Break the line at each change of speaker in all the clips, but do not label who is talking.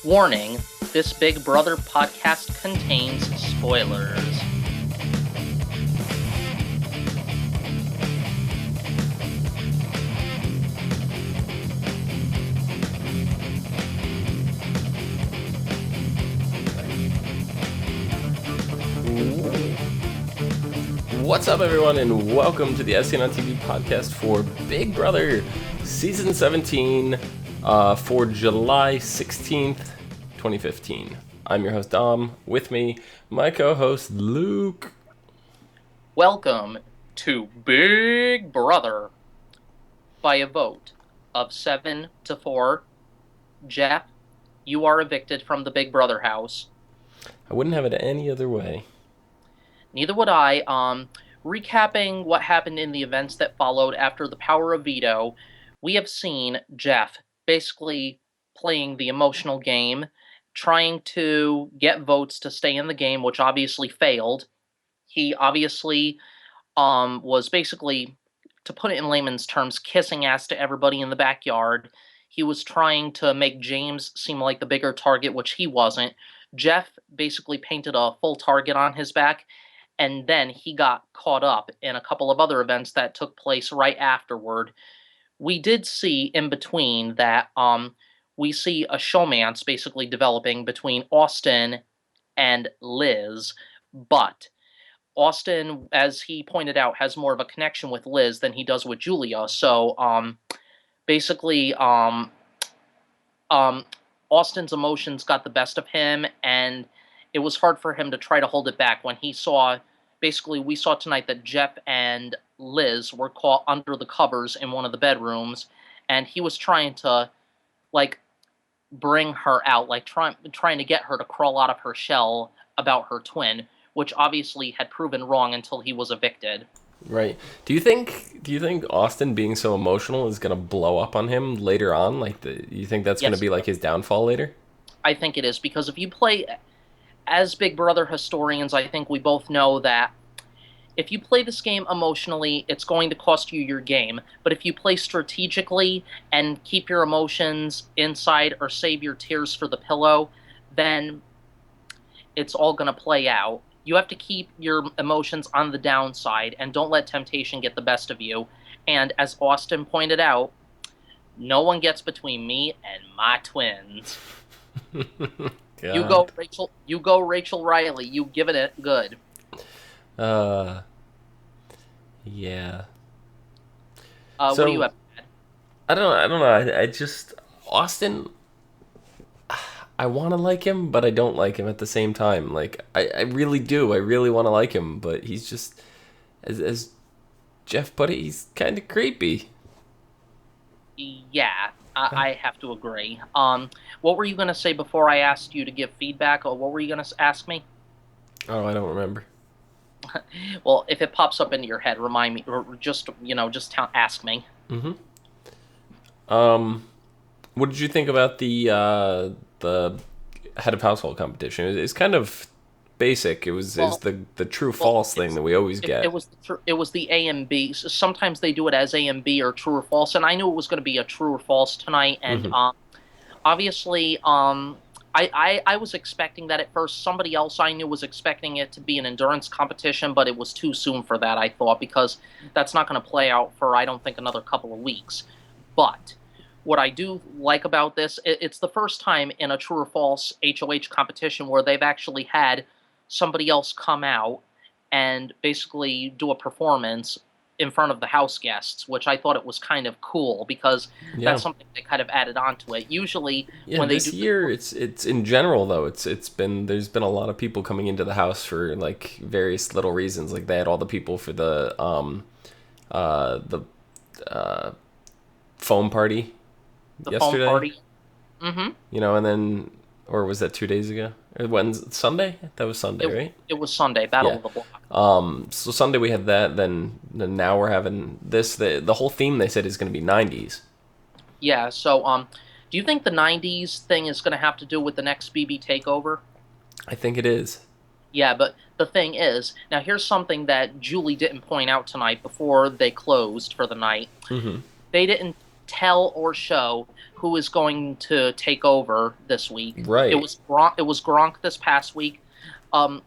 Warning, this Big Brother podcast contains spoilers.
What's up, everyone, and welcome to the SCN on TV podcast for Big Brother Season 17 for July 16th, 2015. I'm your host, Dom. With me, my co-host, Luke.
Welcome to Big Brother. By a vote of 7-4, Jeff, you are evicted from the Big Brother house.
I wouldn't have it any other way.
Neither would I. Recapping what happened in the events that followed after the power of veto, we have seen Jeff basically playing the emotional game, trying to get votes to stay in the game, which obviously failed. He obviously was basically, to put it in layman's terms, kissing ass to everybody in the backyard. He was trying to make James seem like the bigger target, which he wasn't. Jeff basically painted a full target on his back, and then he got caught up in a couple of other events that took place right afterward. We did see in between that we see a showmance basically developing between Austin and Liz, but Austin, as he pointed out, has more of a connection with Liz than he does with Julia. So basically, Austin's emotions got the best of him, and it was hard for him to try to hold it back when he saw. Basically, we saw tonight that Jeff and Liz were caught under the covers in one of the bedrooms, and he was trying to, bring her out, trying to get her to crawl out of her shell about her twin, which obviously had proven wrong until he was evicted.
Right. Do you think Austin being so emotional is going to blow up on him later on? You think that's going to be like his downfall later?
I think it is, because if you play as Big Brother historians, I think we both know that if you play this game emotionally, it's going to cost you your game. But if you play strategically and keep your emotions inside or save your tears for the pillow, then it's all going to play out. You have to keep your emotions on the downside and don't let temptation get the best of you. And as Austin pointed out, no one gets between me and my twins. You go, Rachel. You go, Rachel Riley. You giving it good.
Yeah.
What do you have?
I don't know. I just Austin. I want to like him, but I don't like him at the same time. I really do. I really want to like him, but he's just, as Jeff put it, he's kind of creepy.
Yeah, I have to agree. What were you going to say before I asked you to give feedback, or what were you going to ask me?
Oh, I don't remember.
Well, if it pops up into your head, remind me, or just ask me.
Mm-hmm. What did you think about the head of household competition? It's kind of basic. It's the true false thing that we always get.
It was the A and B. Sometimes they do it as A and B or true or false, and I knew it was going to be a true or false tonight. And obviously, I was expecting that at first. Somebody else I knew was expecting it to be an endurance competition, but it was too soon for that, I thought, because that's not going to play out for, I don't think, another couple of weeks. But what I do like about this, it's the first time in a true or false HOH competition where they've actually had somebody else come out and basically do a performance in front of the house guests, which I thought it was kind of cool, because that's something they kind of added onto it. Usually, when they
this year, it's in general though. There's been a lot of people coming into the house for various little reasons. They had all the people for the foam party yesterday.
Foam party. Mm-hmm.
And then, or was that 2 days ago? Sunday? That was Sunday, right?
It was Sunday, Battle of the Block.
So Sunday we had that, then now we're having this. The whole theme, they said, is going to be 90s.
Yeah, so, do you think the 90s thing is going to have to do with the next BB takeover?
I think it is.
Yeah, but the thing is, now here's something that Julie didn't point out tonight before they closed for the night.
Mm-hmm.
They didn't tell or show who is going to take over this week. It
Right.
was Gronk. It was Gronk this past week. Um,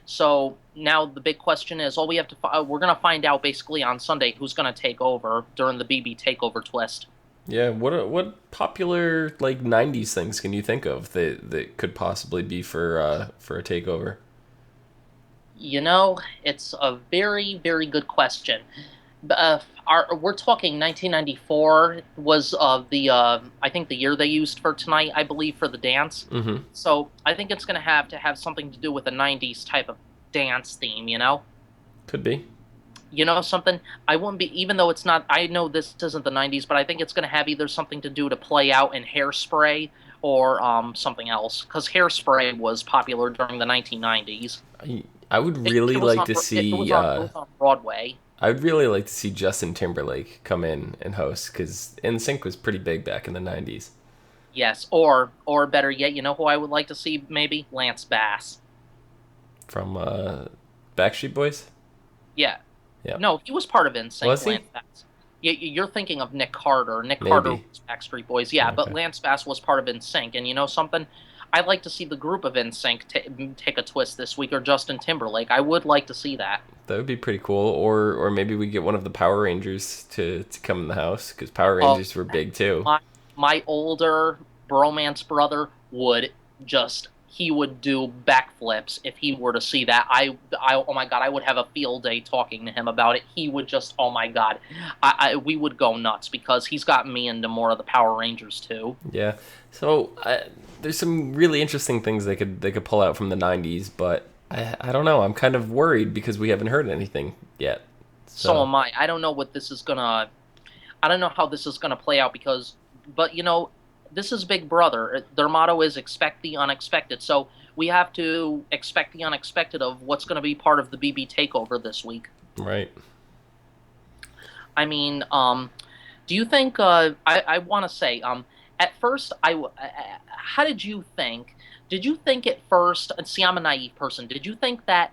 so now the big question is, all we have to we're gonna find out basically on Sunday who's gonna take over during the BB takeover twist.
Yeah. What popular like '90s things can you think of that could possibly be for a takeover?
It's a very, very good question. We're talking 1994 was the I think the year they used for tonight, I believe, for the dance.
Mm-hmm.
So I think it's going to have something to do with a 90s type of dance theme.
Could be.
Something. I wouldn't be, even though it's not. I know this isn't the 90s, but I think it's going to have either something to do to play out in Hairspray or something else, because Hairspray was popular during the 1990s.
I would really
It was
like
on
to
it was
see.
on it was on Broadway.
I would really like to see Justin Timberlake come in and host because NSYNC was pretty big back in the '90s.
Yes, or better yet, you know who I would like to see maybe? Lance Bass.
From Backstreet Boys.
Yeah.
Yeah.
No, he was part of NSYNC,
Was he?
Lance Bass. You're thinking of Nick Carter. Nick Carter
Maybe.
was Backstreet Boys. Yeah, but
Okay.
Lance Bass was part of NSYNC, and you know something? I'd like to see the group of NSYNC take a twist this week, or Justin Timberlake. I would like to see that.
That would be pretty cool. Or maybe we get one of the Power Rangers to come in the house because Power
Oh,
Rangers were big too.
my older bromance brother would just he would do backflips if he were to see that. Oh my god, I would have a field day talking to him about it. He would just, oh my god, we would go nuts because he's got me into more of the Power Rangers too.
Yeah. So there's some really interesting things they could pull out from the '90s, but I don't know. I'm kind of worried because we haven't heard anything yet.
So
So
am I. I don't know what this is gonna. I don't know how this is gonna play out because, but this is Big Brother. Their motto is expect the unexpected. So we have to expect the unexpected of what's going to be part of the BB takeover this week.
right.
I mean, do you think? I want to say, at first, how did you think? Did you think at first? And see, I'm a naive person. Did you think that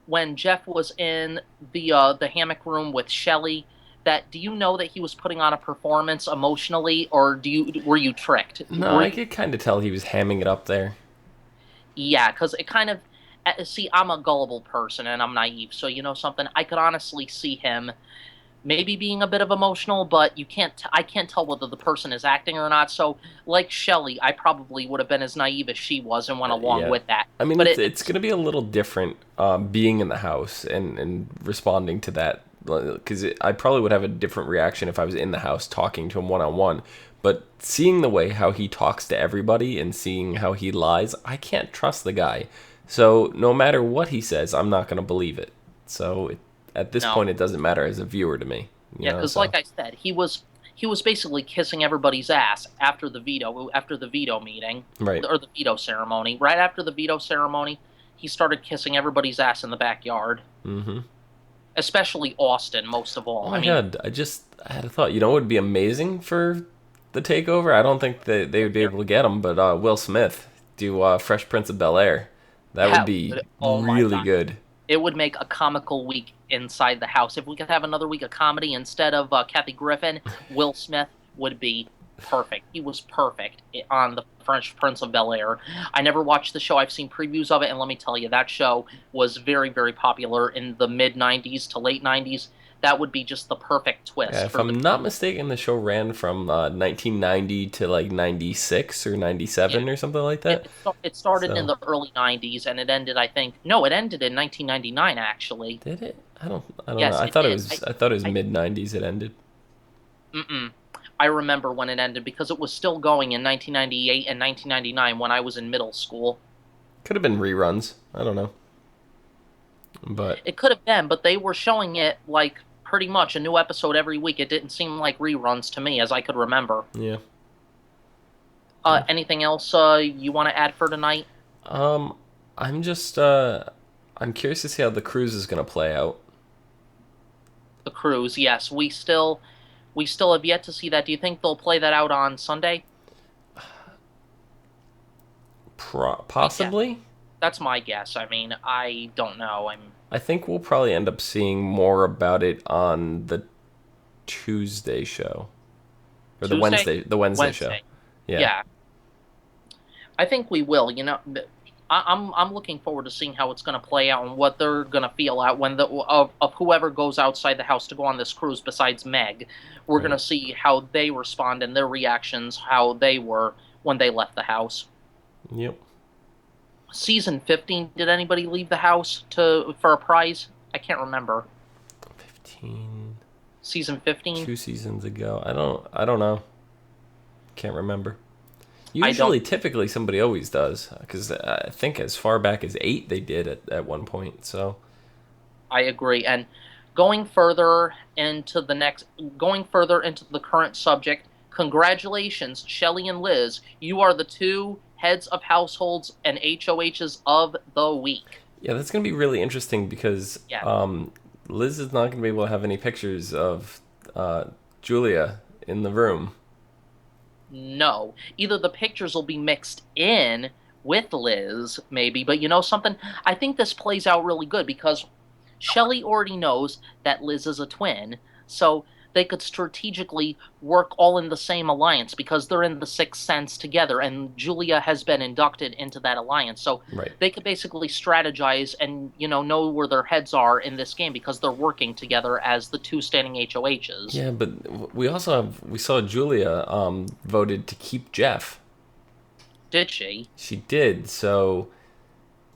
when Jeff was in the hammock room with Shelly, that do you know that he was putting on a performance emotionally, or were you tricked?
No, I could kind of tell he was hamming it up there.
Yeah, because it kind of see, I'm a gullible person and I'm naive, so you know something. I could honestly see him maybe being a bit of emotional, but I can't tell whether the person is acting or not. So, like Shelley, I probably would have been as naive as she was and went along
Yeah.
with that.
I mean,
But
it's going to be a little different being in the house and responding to that because I probably would have a different reaction if I was in the house talking to him one on one. But seeing the way how he talks to everybody and seeing how he lies, I can't trust the guy. So no matter what he says, I'm not going to believe it. So at this
no,
point, it doesn't matter as a viewer to me.
yeah, because
So
like I said, he was basically kissing everybody's ass after the veto meeting
right.
or the veto ceremony. Right after the veto ceremony, he started kissing everybody's ass in the backyard,
Mm-hmm.
especially Austin, most of
Oh
all. I
my
mean,
god, I had a thought. It would be amazing for the takeover. I don't think that they would be able to get him, but Will Smith do Fresh Prince of Bel Air. That would
that
be
would, oh my
really
god,
good.
it would make a comical week inside the house. If we could have another week of comedy instead of Kathy Griffin, Will Smith would be perfect. He was perfect on the French Prince of Bel Air. I never watched the show. I've seen previews of it, and let me tell you, that show was very, very popular in the mid '90s to late '90s. That would be just the perfect
Yeah,
twist
if
for
I'm
the.
not mistaken, the show ran from 1990 to like '96 or
Yeah,
'97 or something like that.
it started in
So
the early '90s, and it ended. I think no, it ended in 1999 actually.
did it? I don't know.
Yes, it did.
I thought it was
I
mid '90s. It ended.
Mm-mm. I remember when it ended because it was still going in 1998 and 1999 when I was in middle school.
Could have been reruns. I don't know, but
It could have been, but they were showing it like pretty much a new episode every week. It didn't seem like reruns to me as I could remember.
yeah. Yeah.
Anything else you want to add for tonight?
Um, I'm just I'm curious to see how the cruise is gonna play out.
The cruise, yes. We still have yet to see that. Do you think they'll play that out on Sunday? Yeah,
Possibly.
that's my guess. I mean, I don't know.
I think we'll probably end up seeing more about it on the Tuesday show. or
Tuesday,
The Wednesday show.
Wednesday.
Yeah.
Yeah, I think we will. I'm looking forward to seeing how it's going to play out and what they're going to feel out when of whoever goes outside the house to go on this cruise. Besides Meg, we're going to
Right.
see how they respond and their reactions, how they were when they left the house.
Yep.
Season 15. Did anybody leave the house to for a prize? I can't remember.
15.
Season 15.
2 seasons ago. I don't know. Can't remember.
I don't.
Usually, typically, somebody always does. Because I think as far back as 8, they did at one point. So,
I agree. And going further going further into the current subject, congratulations, Shelley and Liz. You are the two heads of households and HOHs of the week.
yeah, that's going to be really interesting because
Yeah.
Liz is not going to be able to have any pictures of Julia in the room.
No. Either the pictures will be mixed in with Liz, maybe, but you know something? I think this plays out really good because Shelley already knows that Liz is a twin, so they could strategically work all in the same alliance because they're in the Sixth Sense together, and Julia has been inducted into that alliance. So
Right.
they could basically strategize and know where their heads are in this game because they're working together as the two standing HOHs.
Yeah, but we saw Julia voted to keep Jeff.
Did she?
She did, so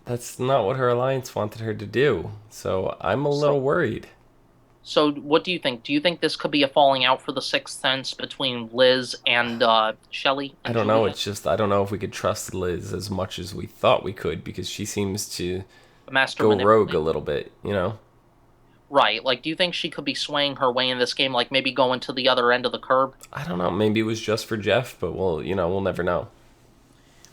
that's not what her alliance wanted her to do. So I'm a
So
little worried.
So, what do you think? Do you think this could be a falling out for the Sixth Sense between Liz and Shelley
I
and
don't know.
Julia?
It's just I don't know if we could trust Liz as much as we thought we could because she seems to
A master
go rogue a
manipulator,
little bit, you know?
right? Like, do you think she could be swaying her way in this game, like maybe going to the other end of the curb?
I don't know. Maybe it was just for Jeff, but we'll never know.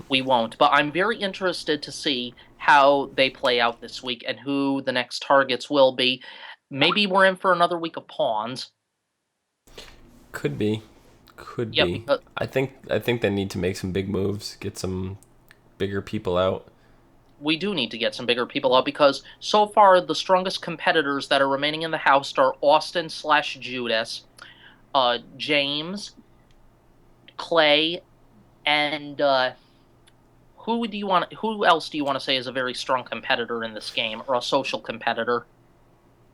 We won't. But I'm very interested to see how they play out this week and who the next targets will be. Maybe we're in for another week of pawns.
Could be. Could
Yeah,
be.
because
I think they need to make some big moves, get some bigger people out.
we do need to get some bigger people out because so far the strongest competitors that are remaining in the house are Austin slash Judas, James, Clay, and who else do you want to say is a very strong competitor in this game or a social competitor?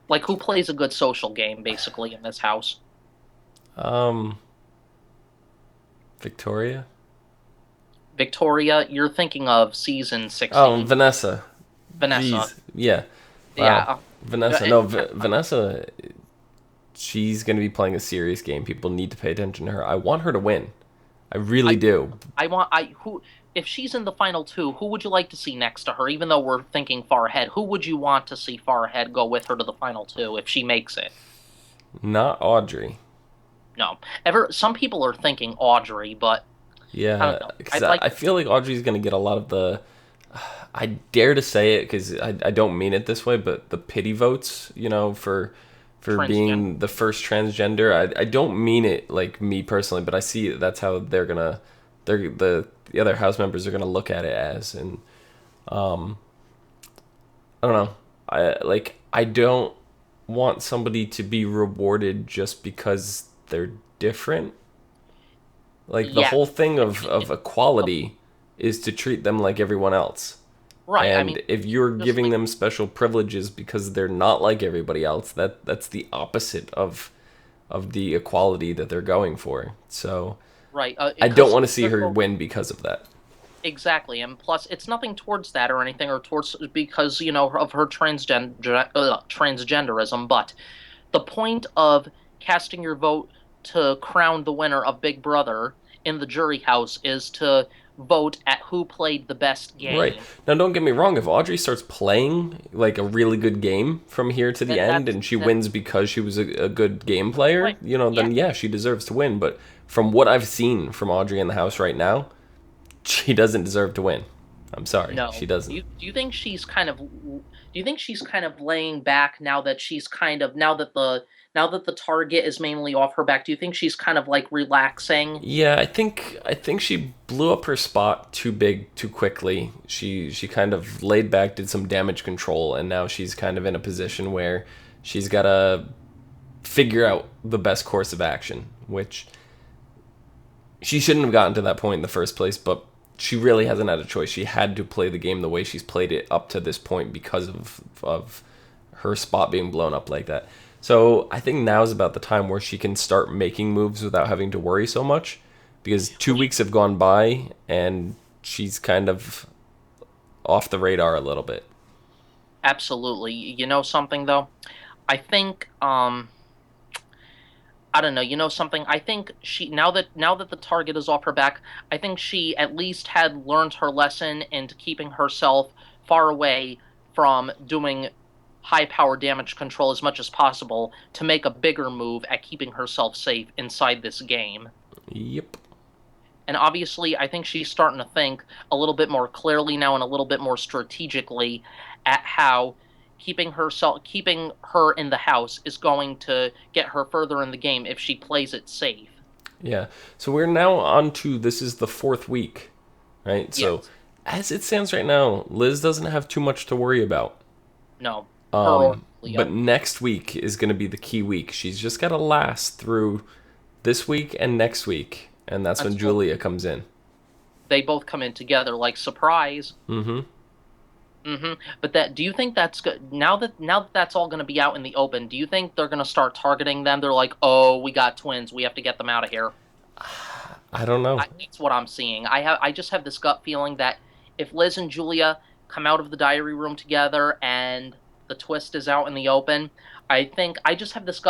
Like who plays a good social game basically in this house?
Um Victoria?
Victoria, you're thinking of season
Oh,
16.
Vanessa.
Vanessa.
Jeez. Yeah.
Yeah.
Wow. Vanessa.
Uh,
No, Vanessa, she's going to be playing a serious game. People need to pay attention to her. I want her to win. I really
I
do.
I who if she's in the final two, who would you like to see next to her? Even though we're thinking far ahead, who would you want to see far ahead go with her to the final two if she makes it?
Not Audrey.
No. Some people are thinking Audrey, but I
Yeah,
don't know.
because
I'd like
I feel like Audrey's going to get a lot of the. I dare to say it because I don't mean it this way, but the pity votes, for
transgender.
being the first transgender. I don't mean it like me personally, but I see that's how the other house members are gonna look at it as, and I don't know. I don't want somebody to be rewarded just because they're different. Like the
Yeah,
whole thing of
oh,
equality is to treat them like everyone else.
right. I mean,
And if you're
just
giving
like
them special privileges because they're not like everybody else, that's the opposite of the equality that they're going for. So
right,
I don't
because
want to see her win because of that.
exactly, and plus, it's nothing towards that or anything, or towards because of her transgenderism. But the point of casting your vote to crown the winner of Big Brother in the jury house is to vote at who played the best
Right.
game.
Now don't get me wrong, if Audrey starts playing like a really good game from here to the
Then
end
that's
and she
then
wins because she was a good game player,
right. Yeah.
then yeah, she deserves to win. But from what I've seen from Audrey in the house right now, she doesn't deserve to win. I'm sorry.
No.
She doesn't.
Do you think she's kind of laying back now that she's kind of now that the target is mainly off her back? Do you think she's kind of like relaxing?
Yeah, I think she blew up her spot too big too quickly. She kind of laid back, did some damage control, and now she's kind of in a position where she's got to figure out the best course of action, which she shouldn't have gotten to that point in the first place, but she really hasn't had a choice. She had to play the game the way she's played it up to this point because of her spot being blown up like that. So I think now is about the time where she can start making moves without having to worry so much, because 2 weeks have gone by and she's kind of off the radar a little bit.
Absolutely. You know something though? I think I don't know. You know something? I think she now that the target is off her back, I think she at least had learned her lesson into keeping herself far away from doing high power damage control as much as possible to make a bigger move at keeping herself safe inside this game.
Yep.
And obviously, I think she's starting to think a little bit more clearly now and a little bit more strategically at how keeping her in the house is going to get her further in the game if she plays it safe.
Yeah. So we're now on to, this is the fourth week, right? So
Yes.
as it stands right now, Liz doesn't have too much to worry about.
No. Her or
But
Julia.
next week is going to be the key week. She's just got to last through this week and next week, and that's when
Until
Julia comes in.
they both come in together like surprise.
Mm-hmm.
But that do you think that's good now that that's all going to be out in the open? Do you think they're going to start targeting them? They're like, "Oh, we got twins. We have to get them out of here."
I don't know.
That's what I'm seeing. I just have this gut feeling that if Liz and Julia come out of the diary room together and the twist is out in the open, I just have this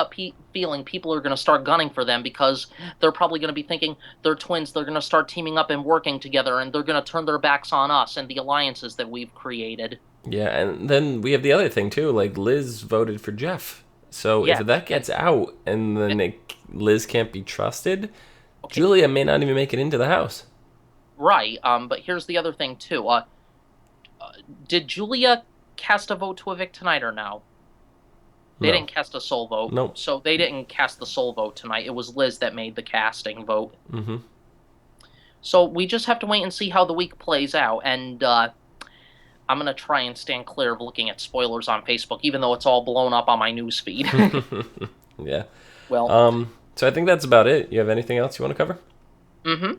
feeling people are going to start gunning for them because they're probably going to be thinking they're twins. They're going to start teaming up and working together, and they're going to turn their backs on us and the alliances that we've created.
Yeah, and then we have the other thing too. Like, Liz voted for Jeff, so if
Yeah,
that
and,
gets out and then
and
Liz can't be trusted,
okay,
Julia may not even make it into the house.
right. But here's the other thing too. Did Julia cast a vote to evict tonight or no? They
No.
didn't cast a soul vote,
Nope.
so they didn't cast the soul vote tonight. It was Liz that made the casting vote.
Mm-hmm.
So we just have to wait and see how the week plays out. And I'm gonna try and stand clear of looking at spoilers on Facebook, even though it's all blown up on my news feed.
Yeah.
Well,
So I think that's about it. You have anything else you want to cover?
mm-hmm.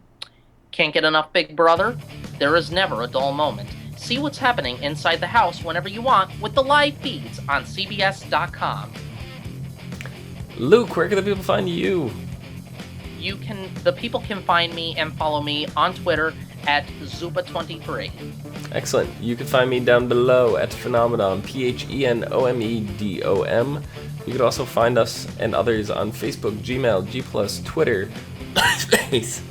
Can't get enough Big Brother? There is never a dull moment. See what's happening inside the house whenever you want with the live feeds on CBS.com.
Luke, where can the people find you?
The people can find me and follow me on Twitter at Zupa23.
Excellent. You can find me down below at Phenomenon, Phenomedom. You could also find us and others on Facebook, Gmail, G+, Twitter, Space,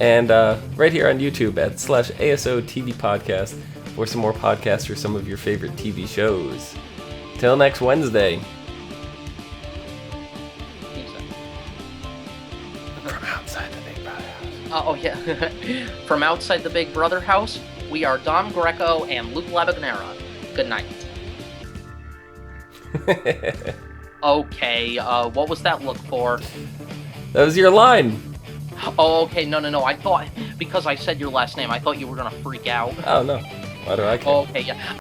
and right here on YouTube at /ASO TV Podcast for some more podcasts for some of your favorite TV shows. Till next Wednesday. From outside the Big Brother house.
Oh yeah. From outside the Big Brother house, we are Dom Greco and Luke Labagnera. Good night. Okay, what was that look for?
That was your line.
Oh, okay, no. I thought, because I said your last name, I thought you were gonna freak out.
Oh, no. Why do I care?
Okay, yeah.